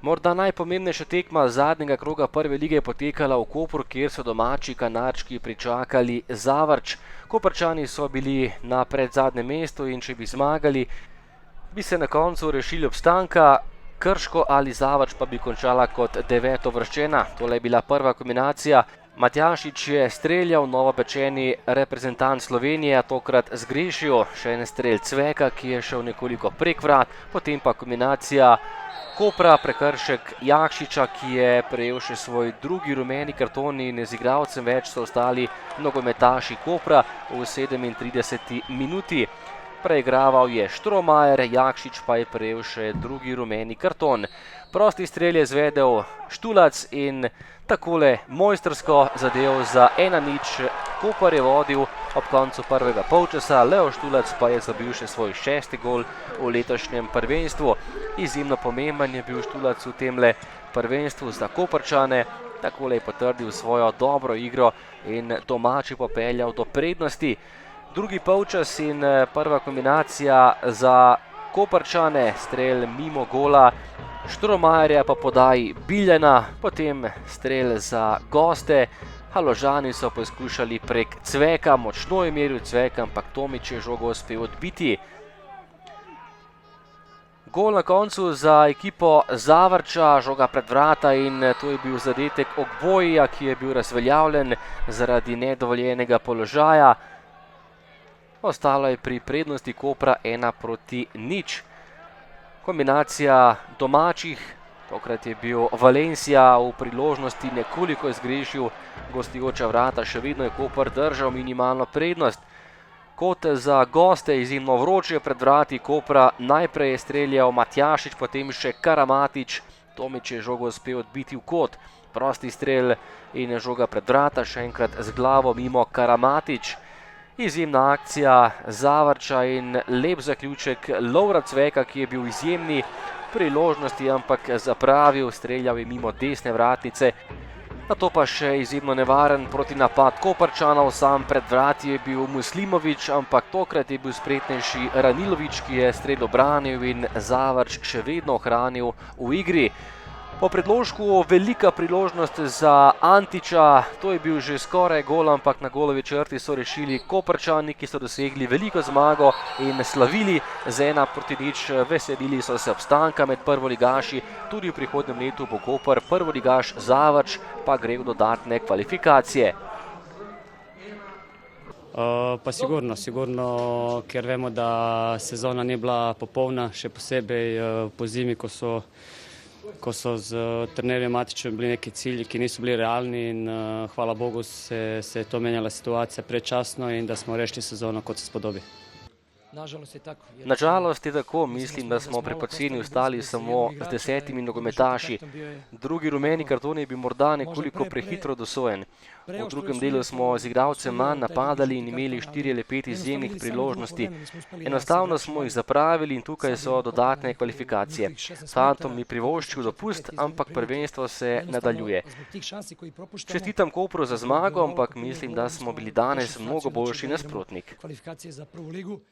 Morda najpomembnejša tekma zadnjega kroga prve lige je potekala v Kopru, kjer so domači Kanarčki pričakali Zavrč. Koprčani so bili na predzadnjem mestu in če bi zmagali, bi se na koncu rešili obstanka, Krško ali Zavrč pa bi končala kot devetovrščena. Tole je bila prva kombinacija. Matjašič je streljal, novopečeni reprezentant Slovenije, tokrat zgrešil, še en strel Cveka, ki je šel nekoliko prek vrat, potem pa kombinacija Kopra, prekršek Jakšiča, ki je prejel še svoj drugi rumeni karton in z igralcem več so ostali nogometaši Kopra v 37. minuti. Preigraval je Štromajer, Jakšič pa je prejel še drugi rumeni karton. Prosti strel je izvedel Štulac in takole mojstrsko zadev za 1:0. Koper je vodil ob koncu prvega polčasa, Leo Štulac pa je zabil še svoj 6. gol v letošnjem prvenstvu. Izjemno pomemben je bil Štulac v temle prvenstvu za Koprčane. Takole je potrdil svojo dobro igro in domači popeljal do prednosti. Drugi polčas in prva kombinacija za Koprčane, strel mimo gola Štromajerja pa podaji Biljana, potem strel za goste. Haložani so poskušali prek Cveka, močno je meril Cvek, ampak Tomič je žogo uspel odbiti. Gol na koncu za ekipo Zavrča, žoga pred vrata in to je bil zadetek Ogboja, ki je bil razveljavljen zaradi nedovoljenega položaja. Ostalo je pri prednosti Kopra 1:0. Kombinacija domačih, tokrat je bil Valencia v priložnosti nekoliko zgrešil gostujoča vrata, še vedno je Koper držal minimalno prednost. Kot za goste izjemno vroče pred vrati Kopra, najprej je streljal Matjašič, potem še Karamatič, Tomič je žogo uspel odbiti v kot. Prosti strel in žoga pred vrata, še enkrat z glavo mimo Karamatič. Izjemna akcija Zavrča in lep zaključek Lovra Cveka, ki je bil izjemni priložnosti, ampak zapravil, streljal je mimo desne vratnice. Nato pa še izjemno nevaren protinapad Koprčanov, sam pred vrati je bil Muslimovič, ampak tokrat je bil spretnejši Ranilovič, ki je strel obranil in Zavrč še vedno ohranil v igri. Po predložku velika priložnost za Antiča, to je bil že skoraj gol, ampak na golovi črti so rešili Koprčani, ki so dosegli veliko zmago in slavili z 1:0. Veselili so se obstanka med prvoligaši, tudi v prihodnjem letu bo Koper prvoligaš, Zavrč pa gre v dodatne kvalifikacije. Pa sigurno, ker vemo, da sezona ni bila popolna, še posebej po zimi, ko so z trenerjem Matićem bili neki cilji, ki nisu bili realni in hvala Bogu se je to menjala situacija predčasno in da smo rešili sezono kot se spodobi. Nažalost je tako, mislim, da smo prepoceni ostali samo z 10 nogometaši. Drugi rumeni karton je bil morda nekoliko prehitro dosojen. V drugem delu smo z igralcem manj napadali in imeli 4 ali 5 izjemnih priložnosti. Enostavno smo jih zapravili in tukaj so dodatne kvalifikacije. Fantom mi privoščil dopust, ampak prvenstvo se nadaljuje. Čestitam Kopru za zmago, ampak mislim, da smo bili danes mnogo boljši nasprotnik.